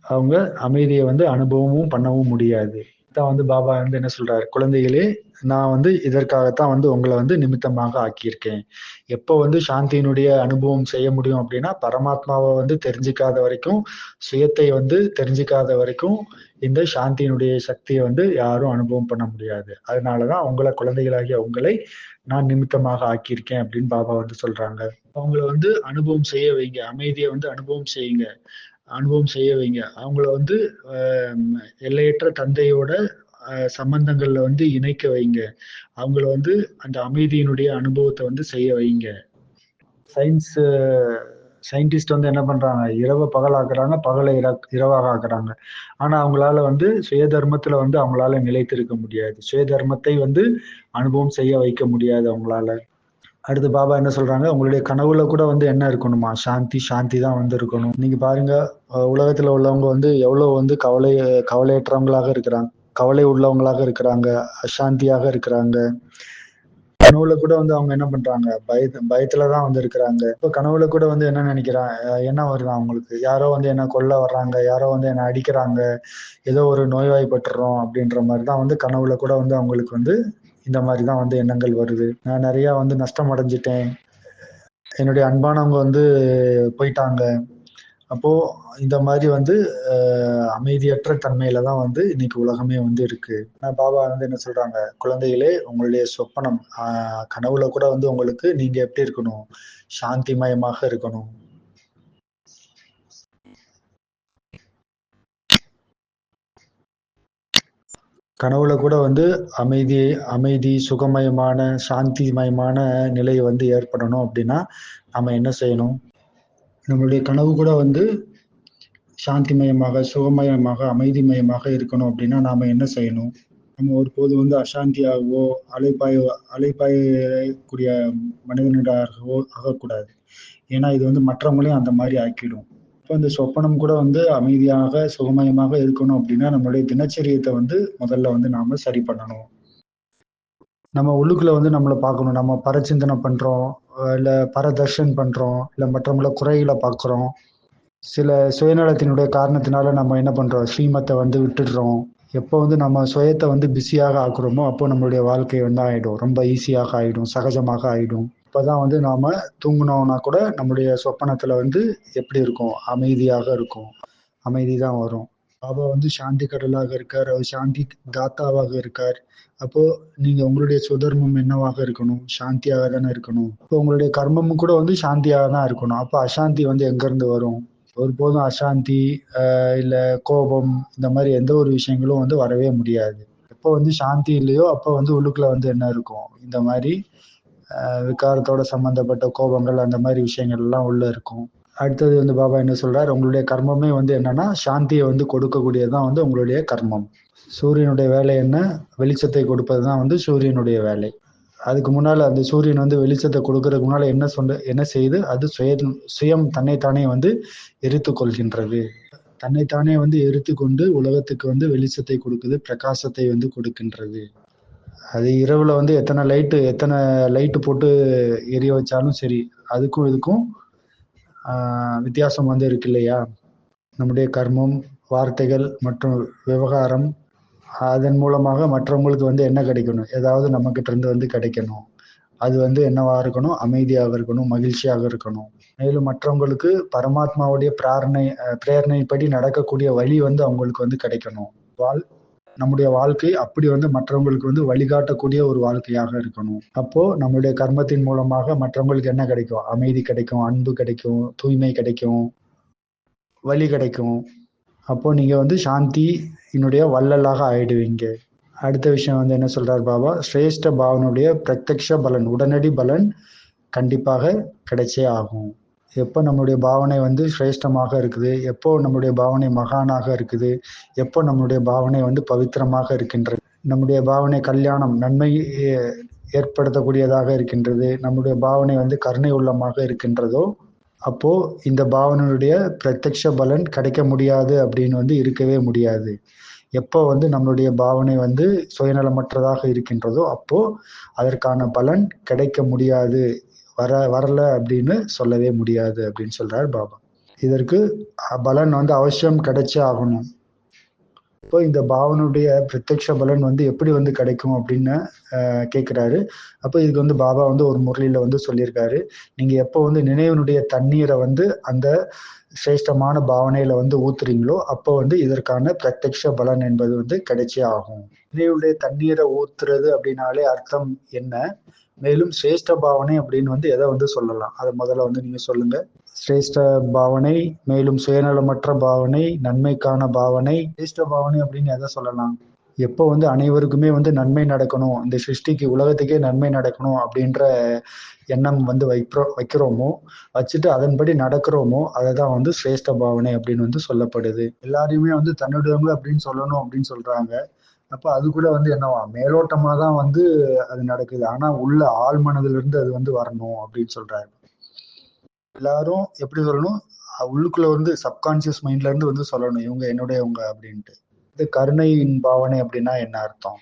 அவங்க அமைதியை வந்து அனுபவமும் பண்ணவும் முடியாது. தான் வந்து பாபா வந்து என்ன சொல்றாரு, குழந்தைகளே, நான் வந்து இதற்காகத்தான் வந்து உங்களை வந்து நிமித்தமாக ஆக்கியிருக்கேன். எப்போ வந்து சாந்தியினுடைய அனுபவம் செய்ய முடியும் அப்படின்னா, பரமாத்மாவை வந்து தெரிஞ்சுக்காத வரைக்கும், சுயத்தை வந்து தெரிஞ்சுக்காத வரைக்கும் இந்த சாந்தியினுடைய சக்தியை வந்து யாரும் அனுபவம் பண்ண முடியாது. அதனாலதான் உங்களை, குழந்தைகளாகிய உங்களை நான் நிமித்தமாக ஆக்கியிருக்கேன் அப்படின்னு பாபா வந்து சொல்றாங்க. அவங்கள வந்து அனுபவம் செய்ய வைங்க, அமைதியை வந்து அனுபவம் செய்ய வைங்க. அவங்கள வந்து எல்லையற்ற தந்தையோட சம்பந்தங்கள்ல வந்து இணைக்க வைங்க. அவங்கள வந்து அந்த அமைதியினுடைய அனுபவத்தை வந்து செய்ய வைங்க. சயின்டிஸ்ட் வந்து என்ன பண்றாங்க, இரவை பகலாக்குறாங்க, பகலை இரவாக ஆக்குறாங்க. ஆனா அவங்களால வந்து சுயதர்மத்துல வந்து அவங்களால நிலைத்திருக்க முடியாது. சுயதர்மத்தை வந்து அனுபவம் செய்ய வைக்க முடியாது அவங்களால. அடுத்து பாபா என்ன சொல்றாங்க, உங்களுடைய கனவுல கூட வந்து என்ன இருக்கணுமா, சாந்தி தான் வந்து இருக்கணும். இன்னைக்கு பாருங்க, உலகத்துல உள்ளவங்க வந்து எவ்வளவு வந்து கவலையற்றவங்களாக இருக்கிறாங்க, கவலை உள்ளவங்களாக இருக்கிறாங்க, அசாந்தியாக இருக்கிறாங்க. கனவுல கூட வந்து அவங்க என்ன பண்றாங்க, பயத்துலதான் வந்து இருக்கிறாங்க. இப்போ கனவுல கூட வந்து என்ன என்ன வருது அவங்களுக்கு, யாரோ வந்து என்ன கொல்ல வர்றாங்க, யாரோ வந்து என்ன அடிக்கிறாங்க, ஏதோ ஒரு நோய்வாய்ப்பட்டுறோம் அப்படின்ற மாதிரிதான் வந்து கனவுல கூட வந்து அவங்களுக்கு வந்து இந்த மாதிரிதான் வந்து எண்ணங்கள் வருது. நான் நிறைய வந்து நஷ்டம் அடைஞ்சிட்டேன், என்னுடைய அன்பானவங்க வந்து போயிட்டாங்க. அப்போ இந்த மாதிரி வந்து அமைதியற்ற தன்மையில தான் வந்து இன்னைக்கு உலகமே வந்து இருக்கு. பாபா வந்து என்ன சொல்றாங்க, குழந்தைகளே, உங்களுடைய சொப்பனம் கனவுல கூட வந்து உங்களுக்கு நீங்க எப்படி இருக்கணும், சாந்திமயமாக இருக்கணும். கனவுல கூட வந்து அமைதி சுகமயமான சாந்திமயமான நிலை வந்து ஏற்படணும் அப்படின்னா நம்ம என்ன செய்யணும், நம்மளுடைய கனவு கூட வந்து சாந்திமயமாக சுகமயமாக அமைதிமயமாக இருக்கணும் அப்படின்னா நாம என்ன செய்யணும், நம்ம ஒருபோது வந்து அசாந்தியாகவோ அலைப்பாயக்கூடிய மனிதனாகவோ ஆகக்கூடாது. ஏன்னா இது வந்து மற்றவங்களையும் அந்த மாதிரி ஆக்கிடும். இப்போ இந்த சொப்பனம் கூட வந்து அமைதியாக சுகமயமாக இருக்கணும் அப்படின்னா நம்மளுடைய தினச்சரியத்தை வந்து முதல்ல வந்து நாம சரி பண்ணணும். நம்ம உள்ளுக்குள்ள வந்து நம்மளை பார்க்கணும், நம்ம பரச்சிந்தனை பண்றோம், இல்ல பரதர்ஷன் பண்றோம், இல்ல மற்றவங்கள குறைகளை பார்க்குறோம். சில சுயநலத்தினுடைய காரணத்தினால நம்ம என்ன பண்றோம், ஸ்ரீமத்தை வந்து விட்டுடுறோம். எப்போ வந்து நம்ம சுயத்தை வந்து பிஸியாக ஆக்குறோமோ அப்போ நம்மளுடைய வாழ்க்கை வந்து ஆயிடும், ரொம்ப ஈஸியாக ஆயிடும், சகஜமாக ஆயிடும். இப்பதான் வந்து நாம தூங்கினோம்னா கூட நம்முடைய சொப்பனத்துல வந்து எப்படி இருக்கும், அமைதியாக இருக்கும், அமைதி தான் வரும். பாபா வந்து சாந்தி கடலாக இருக்கார், அவர் சாந்தி தாத்தாவாக இருக்கார். அப்போ நீங்க உங்களுடைய சுதர்மம் என்னவாக இருக்கணும்? சாந்தியாக தானே இருக்கணும். இப்போ உங்களுடைய கர்மமும் கூட வந்து சாந்தியாக தான் இருக்கணும். அப்போ அசாந்தி வந்து எங்க இருந்து வரும்? ஒருபோதும் அசாந்தி இல்ல கோபம் இந்த மாதிரி எந்த ஒரு விஷயங்களும் வந்து வரவே முடியாது. எப்போ வந்து சாந்தி இல்லையோ அப்போ வந்து உள்ளுக்குள்ள வந்து என்ன இருக்கும்? இந்த மாதிரி விகாரத்தோட சம்பந்தப்பட்ட கோபங்கள் அந்த மாதிரி விஷயங்கள் எல்லாம் உள்ள இருக்கும். அடுத்தது வந்து பாபா என்ன சொல்றார், உங்களுடைய கர்மமே வந்து என்னன்னா சாந்தியை வந்து கொடுக்கக்கூடியதுதான் வந்து உங்களுடைய கர்மம். சூரியனுடைய வேலை என்ன? வெளிச்சத்தை கொடுப்பது தான் வந்து சூரியனுடைய வேலை. அதுக்கு முன்னால அந்த சூரியன் வந்து வெளிச்சத்தை கொடுக்கறதுக்கு முன்னால என்ன செய்யுது? அது சுயம் தன்னைத்தானே வந்து எரித்து கொள்கின்றது. தன்னைத்தானே வந்து எரித்து கொண்டு உலகத்துக்கு வந்து வெளிச்சத்தை கொடுக்குது, பிரகாசத்தை வந்து கொடுக்கின்றது. அது இரவுல வந்து எத்தனை லைட்டு போட்டு எரிய வச்சாலும் சரி, அதுக்கும் இதுக்கும் வித்தியாசம் வந்து இருக்கு இல்லையா? நம்முடைய கர்மம், வார்த்தைகள் மற்றும் விவகாரம், அதன் மூலமாக மற்றவங்களுக்கு வந்து என்ன கிடைக்கணும்? ஏதாவது நம்ம கிட்ட இருந்து வந்து கிடைக்கணும். அது வந்து என்னவா இருக்கணும்? அமைதியாக இருக்கணும், மகிழ்ச்சியாக இருக்கணும். மேலும் மற்றவங்களுக்கு பரமாத்மாவுடைய பிரேரணைப்படி நடக்கக்கூடிய வழி வந்து அவங்களுக்கு வந்து கிடைக்கணும். நம்முடைய வாழ்க்கை அப்படி வந்து மற்றவங்களுக்கு வந்து வழிகாட்டக்கூடிய ஒரு வாழ்க்கையாக இருக்கணும். அப்போ நம்மளுடைய கர்மத்தின் மூலமாக மற்றவங்களுக்கு என்ன கிடைக்கும்? அமைதி கிடைக்கும், அன்பு கிடைக்கும், தூய்மை கிடைக்கும், வழி கிடைக்கும். அப்போ நீங்க வந்து சாந்தியினுடைய வள்ளலாக ஆயிடுவீங்க. அடுத்த விஷயம் வந்து என்ன சொல்றார் பாபா? சிரேஷ்ட பாவனுடைய பிரத்யக்ஷ பலன், உடனடி பலன் கண்டிப்பாக கிடைச்சே ஆகும். எப்போ நம்மளுடைய பாவனை வந்து சிரேஷ்டமாக இருக்குது, எப்போ நம்முடைய பாவனை மகானாக இருக்குது, எப்போ நம்முடைய பாவனை வந்து பவித்திரமாக இருக்கின்றது, நம்முடைய பாவனை கல்யாணம் நன்மை ஏற்படுத்தக்கூடியதாக இருக்கின்றது, நம்முடைய பாவனை வந்து கருணை உள்ளமாக இருக்கின்றதோ, அப்போ இந்த பாவனையுடைய பிரத்யக்ஷ பலன் கிடைக்க முடியாது அப்படின்னு வந்து இருக்கவே முடியாது. எப்போ வந்து நம்மளுடைய பாவனை வந்து சுயநலமற்றதாக இருக்கின்றதோ அப்போ அதற்கான பலன் கிடைக்க முடியாது, வரல அப்படின்னு சொல்லவே முடியாது அப்படின்னு சொல்றார் பாபா. இதற்கு பலன் வந்து அவசியம் கிடைச்சே ஆகணும். இப்போ இந்த பாவனுடைய பிரத்யக்ஷ பலன் வந்து எப்படி வந்து கிடைக்கும் அப்படின்னு கேட்குறாரு. அப்போ இதுக்கு வந்து பாபா வந்து ஒரு முறையில வந்து சொல்லியிருக்காரு, நீங்க எப்போ வந்து நினைவினுடைய தண்ணீரை வந்து அந்த சிரேஷ்டமான பாவனையில வந்து ஊத்துறீங்களோ அப்போ வந்து இதற்கான பிரத்யக்ஷ பலன் என்பது வந்து கிடைச்சே ஆகும். நினைவுடைய தண்ணீரை ஊத்துறது அப்படின்னாலே அர்த்தம் என்ன? மேலும் சிரேஷ்ட பாவனை அப்படின்னு வந்து எதை வந்து சொல்லலாம்? அதை முதல்ல வந்து நீங்க சொல்லுங்க. சிரேஷ்ட பாவனை, மேலும் சுயநலமற்ற பாவனை, நன்மைக்கான பாவனை. சிரேஷ்ட பாவனை அப்படின்னு எதை சொல்லலாம்? எப்போ வந்து அனைவருக்குமே வந்து நன்மை நடக்கணும், இந்த சிருஷ்டிக்கு உலகத்துக்கே நன்மை நடக்கணும் அப்படின்ற எண்ணம் வந்து வைக்கிறோமோ, வச்சுட்டு அதன்படி நடக்கிறோமோ, அதை தான் வந்து சிரேஷ்ட பாவனை அப்படின்னு வந்து சொல்லப்படுது. எல்லாரையுமே வந்து தன்னுடையவங்க அப்படின்னு சொல்லணும் அப்படின்னு சொல்றாங்க. அப்ப அது கூட வந்து என்னவா மேலோட்டமா தான் வந்து அது நடக்குது. ஆனா உள்ள ஆழ் மனதில இருந்து அது வந்து வரணும் அப்படின்னு சொல்றாரு. எல்லாரும் எப்படி சொல்லணும்? உள்ளுக்குள்ள வந்து சப்கான்சியஸ் மைண்ட்ல இருந்து வந்து சொல்லணும், இவங்க என்னுடையவங்க அப்படின்ட்டு. இது கருணையின் பாவனை அப்படின்னா என்ன அர்த்தம்?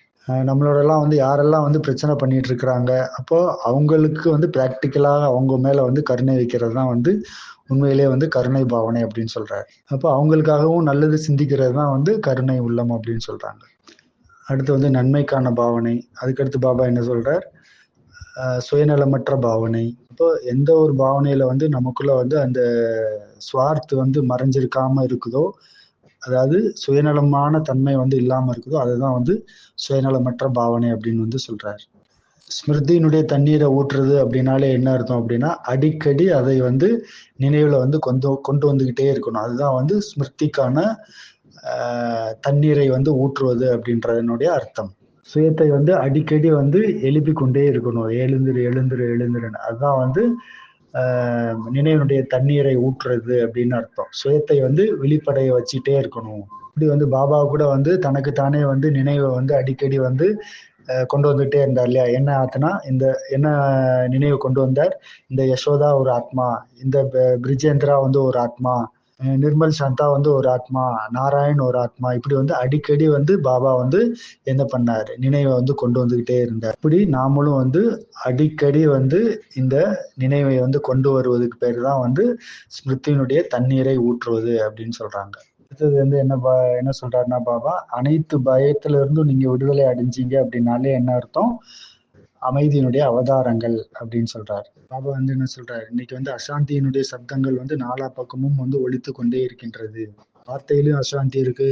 நம்மளோட எல்லாம் வந்து யாரெல்லாம் வந்து பிரச்சனை பண்ணிட்டு இருக்கிறாங்க, அப்போ அவங்களுக்கு வந்து பிராக்டிக்கலா அவங்க மேல வந்து கருணை வைக்கிறது தான் வந்து உண்மையிலேயே வந்து கருணை பாவனை அப்படின்னு சொல்றாரு. அப்போ அவங்களுக்காகவும் நல்லது சிந்திக்கிறது தான் வந்து கருணை உள்ளம் அப்படின்னு சொல்றாங்க. அடுத்து வந்து நன்மைக்கான பாவனை. அதுக்கடுத்து பாபா என்ன சொல்றார்? சுயநலமற்ற பாவனை. இப்போ எந்த ஒரு பாவனையில வந்து நமக்குள்ள வந்து அந்த சுவார்த்து வந்து மறைஞ்சிருக்காம இருக்குதோ, அதாவது சுயநலமான தன்மை வந்து இல்லாம இருக்குதோ, அதுதான் வந்து சுயநலமற்ற பாவனை அப்படின்னு வந்து சொல்றார். ஸ்மிருதியினுடைய தண்ணீரை ஊற்றுறது அப்படின்னாலே என்ன அர்த்தம் அப்படின்னா, அடிக்கடி அதை வந்து நினைவுல வந்து கொண்டு வந்துகிட்டே இருக்கணும். அதுதான் வந்து ஸ்மிருதிக்கான தண்ணீரை வந்து ஊற்றுவது அப்படின்றதனுடைய அர்த்தம். சுயத்தை வந்து அடிக்கடி வந்து எழுப்பி கொண்டே இருக்கணும். எழுந்துரு எழுந்துரு எழுந்துருன்னு. அதுதான் வந்து நினைவினுடைய தண்ணீரை ஊற்றுறது அப்படின்னு அர்த்தம். சுயத்தை வந்து விழிப்படைய வச்சுட்டே இருக்கணும். இப்படி வந்து பாபா கூட வந்து தனக்குத்தானே வந்து நினைவை வந்து அடிக்கடி வந்து கொண்டு வந்துட்டே இருந்தார் இல்லையா? என்ன ஆத்துனா என்ன நினைவு கொண்டு வந்தார்? இந்த யசோதா ஒரு ஆத்மா, இந்த பிரிஜேந்திரா வந்து ஒரு ஆத்மா, நிர்மல் சாந்தா வந்து ஒரு ஆத்மா, நாராயண் ஒரு ஆத்மா. இப்படி வந்து அடிக்கடி வந்து பாபா வந்து என்ன பண்ணாரு? நினைவை வந்து கொண்டு வந்துகிட்டே இருந்தார். இப்படி நாமளும் வந்து அடிக்கடி வந்து இந்த நினைவை வந்து கொண்டு வருவதுக்கு பேர் தான் வந்து ஸ்மிருதியினுடைய தண்ணீரை ஊற்றுவது அப்படின்னு சொல்றாங்க. அடுத்தது வந்து என்ன சொல்றாருன்னா பாபா, அனைத்து பயத்துல இருந்தும் நீங்க விடுதலை அடைஞ்சீங்க அப்படின்னாலே என்ன அர்த்தம்? அமைதியினுடைய அவதாரங்கள் அப்படின்னு சொல்றாரு. பாபா வந்து என்ன சொல்றாரு? இன்னைக்கு வந்து அசாந்தியினுடைய சப்தங்கள் வந்து நாலா பக்கமும் வந்து ஒலித்து கொண்டே இருக்கின்றது. வார்த்தையிலும் அசாந்தி இருக்கு,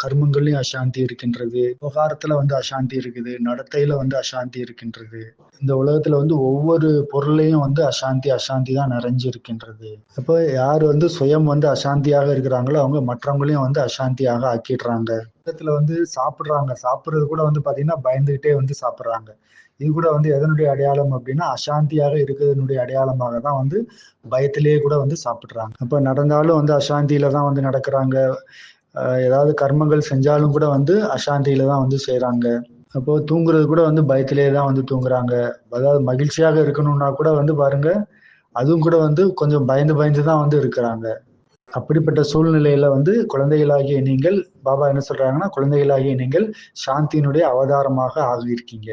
கர்மங்கள்லயும் அசாந்தி இருக்கின்றது, விவகாரத்துல வந்து அசாந்தி இருக்குது, நடத்தையில வந்து அசாந்தி இருக்கின்றது. இந்த உலகத்துல வந்து ஒவ்வொரு பொருளையும் வந்து அசாந்தி தான் நிறைஞ்சு இருக்கின்றது. அப்போ யார் வந்து சுயம் வந்து அசாந்தியாக இருக்கிறாங்களோ அவங்க மற்றவங்களையும் வந்து அசாந்தியாக ஆக்கிடுறாங்க. உலகத்துல வந்து சாப்பிடுறது கூட வந்து பாத்தீங்கன்னா பயந்துகிட்டே வந்து சாப்பிடுறாங்க. இது கூட வந்து எதனுடைய அடையாளம் அப்படின்னா அசாந்தியாக இருக்கிறதுனுடைய அடையாளமாக தான் வந்து பயத்திலேயே கூட வந்து சாப்பிடுறாங்க. அப்ப நடந்தாலும் வந்து அசாந்தியில தான் வந்து நடக்கிறாங்க. ஏதாவது கர்மங்கள் செஞ்சாலும் கூட வந்து அசாந்தியில தான் வந்து செய்றாங்க. அப்போ தூங்குறது கூட வந்து பயத்திலேயே தான் வந்து தூங்குறாங்க. அதாவது மகிழ்ச்சியாக இருக்கணும்னா கூட வந்து பாருங்க, அதுவும் கூட வந்து கொஞ்சம் பயந்து தான் வந்து இருக்கிறாங்க. அப்படிப்பட்ட சூழ்நிலையில வந்து குழந்தைகளாகிய நீங்கள், பாபா என்ன சொல்றாங்கன்னா, குழந்தைகளாகிய நீங்கள் சாந்தியினுடைய அவதாரமாக ஆகியிருக்கீங்க.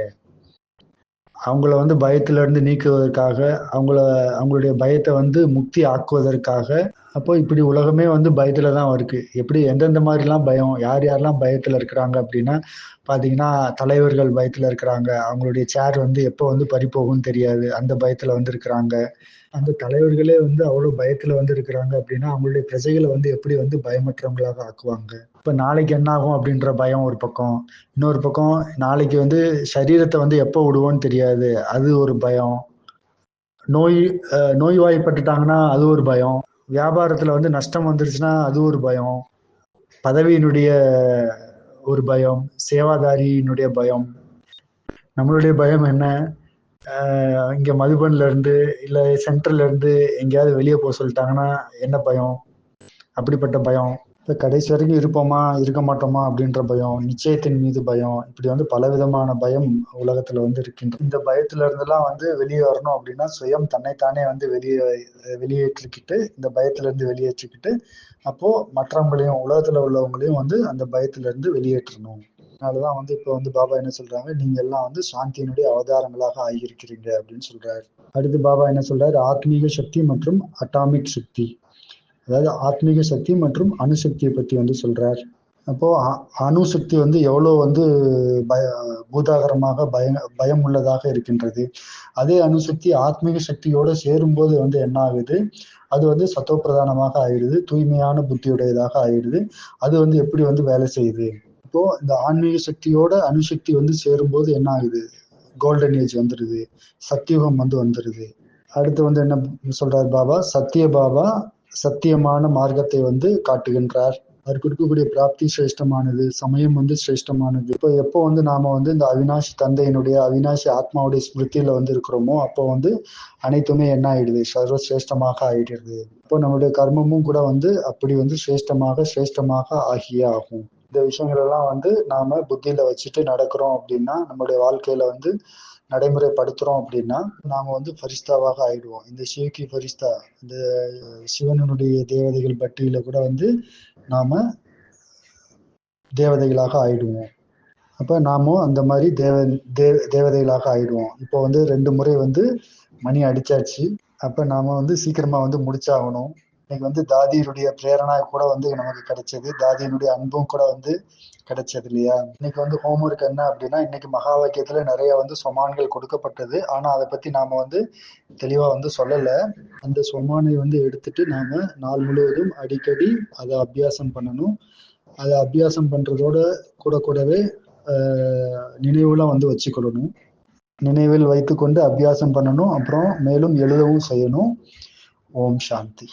அவங்கள வந்து பயத்துல இருந்து நீக்குவதற்காக, அவங்களுடைய பயத்தை வந்து முக்தி ஆக்குவதற்காக. அப்போ இப்படி உலகமே வந்து பயத்துல தான் இருக்கு. எப்படி எந்தெந்த மாதிரிலாம் பயம், யாரெல்லாம் பயத்துல இருக்கிறாங்க அப்படின்னா, பாத்தீங்கன்னா தலைவர்கள் பயத்துல இருக்கிறாங்க. அவங்களுடைய சேர் வந்து எப்போ வந்து பறிபோகும்னு தெரியாது. அந்த பயத்துல வந்து இருக்கிறாங்க. அந்த தலைவர்களே வந்து அவ்வளவு பயத்துல வந்து இருக்கிறாங்க அப்படின்னா, அவங்களுடைய பிரஜைகளை வந்து எப்படி வந்து பயமற்றவங்களாக ஆக்குவாங்க? இப்ப நாளைக்கு என்ன ஆகும் அப்படின்ற பயம் ஒரு பக்கம். இன்னொரு பக்கம் நாளைக்கு வந்து சரீரத்தை வந்து எப்போ விடுவோன்னு தெரியாது. அது ஒரு பயம். நோய்வாய்ப்பட்டுட்டாங்கன்னா அது ஒரு பயம். வியாபாரத்துல வந்து நஷ்டம் வந்துருச்சுன்னா அது ஒரு பயம். பதவியினுடைய ஒரு பயம், சேவாதாரியினுடைய பயம். நம்மளுடைய பயம் என்ன? இங்க மதுபன்ல இருந்து இல்ல சென்ட்ரல்ல இருந்து எங்கேயாவது வெளியே போக சொல்லிட்டாங்கன்னா என்ன பயம்? அப்படிப்பட்ட பயம். இப்ப கடைசி வரைக்கும் இருப்போமா இருக்க மாட்டோமா அப்படின்ற பயம், நிச்சயத்தின் மீது பயம், இப்படி வந்து பலவிதமான பயம் உலகத்துல வந்து இருக்கின்ற. இந்த பயத்துல இருந்தெல்லாம் வந்து வெளியே வரணும் அப்படின்னா சுயம் தன்னைத்தானே வந்து வெளியேற்றிக்கிட்டு, இந்த பயத்துல இருந்து வெளியேற்றிக்கிட்டு, அப்போ மற்றவங்களையும் உலகத்துல உள்ளவங்களையும் வந்து அந்த பயத்துல இருந்து வெளியேற்றணும். அதனாலதான் வந்து இப்ப வந்து பாபா என்ன சொல்றாங்க, நீங்க எல்லாம் வந்து சாந்தியினுடைய அவதாரங்களாக ஆகியிருக்கிறீங்க அப்படின்னு சொல்றாரு. அடுத்து பாபா என்ன சொல்றாரு, ஆத்மீக சக்தி மற்றும் அட்டாமிக் சக்தி, அதாவது ஆத்மீக சக்தி மற்றும் அணுசக்தியை பத்தி வந்து சொல்றார். அப்போ அணுசக்தி வந்து எவ்வளவு வந்து பூதாகரமாக பயம் உள்ளதாக இருக்கின்றது. அதே அணுசக்தி ஆத்மீக சக்தியோட சேரும்போது வந்து என்ன ஆகுது, அது வந்து சத்தோப்பிரதானமாக ஆயிடுது, தூய்மையான புத்தியுடையதாக ஆயிடுது. அது வந்து எப்படி வந்து வேலை செய்யுது. இப்போ இந்த ஆன்மீக சக்தியோட அணுசக்தி வந்து சேரும்போது என்ன ஆகுது, கோல்டன் ஏஜ் வந்துடுது, சத்தியுகம் வந்து வந்துடுது. அடுத்து வந்து என்ன சொல்றார் பாபா, பாபா சத்தியமான மார்க்கத்தை வந்து காட்டுகின்றார். அவர் கொடுக்கக்கூடிய பிராப்தி சிரேஷ்டமானது, சமயம் வந்து சிரேஷ்டமானது. இப்போ எப்போ வந்து நாம வந்து இந்த அவினாஷி தந்தையினுடைய அவினாஷி ஆத்மாவுடைய ஸ்மிருதியில வந்து இருக்கிறோமோ அப்போ வந்து அனைத்துமே என்ன ஆயிடுது, சர்வசிரேஷ்டமாக ஆயிடுது. இப்போ நம்மளுடைய கர்மமும் கூட வந்து அப்படி வந்து சிரேஷ்டமாக ஆகியே ஆகும். இந்த விஷயங்கள் எல்லாம் வந்து நாம புத்தியில வச்சுட்டு நடக்கிறோம் அப்படின்னா, நம்மளுடைய வாழ்க்கையில வந்து நடைமுறைப்படுத்துறோம் அப்படின்னா நாம வந்து ஃபரிஸ்தாவாக ஆயிடுவோம். இந்த சிவகி ஃபரிஸ்தா, இந்த சிவனுடைய தேவதைகள் பட்டியல கூட வந்து நாம தேவதைகளாக ஆயிடுவோம். அப்ப நாமும் அந்த மாதிரி தேவதைகளாக ஆயிடுவோம். இப்போ வந்து 2 முறை வந்து மணி அடிச்சாச்சு. அப்ப நாம வந்து சீக்கிரமா வந்து முடிச்சாகணும். இன்னைக்கு வந்து தாதியினுடைய பிரேரணா கூட வந்து நமக்கு கிடைச்சது, தாதியினுடைய அன்பும் கூட வந்து கிடைச்சது இல்லையா. இன்னைக்கு வந்து ஹோம்ஒர்க் என்ன அப்படின்னா, இன்னைக்கு மகா வாக்கியத்துல நிறைய வந்து சொமான்கள் கொடுக்கப்பட்டது. ஆனா அதை பத்தி நாம வந்து தெளிவா வந்து சொல்லல. அந்த சொமானை வந்து எடுத்துட்டு நாம நாள் முழுவதும் அடிக்கடி அதை அபியாசம் பண்ணணும். அதை அபியாசம் பண்றதோட கூடவே நினைவுலாம் வந்து வச்சுக்கொள்ளணும். நினைவில் வைத்துக்கொண்டு அபியாசம் பண்ணணும். அப்புறம் மேலும் எழுதவும் செய்யணும். ஓம் சாந்தி.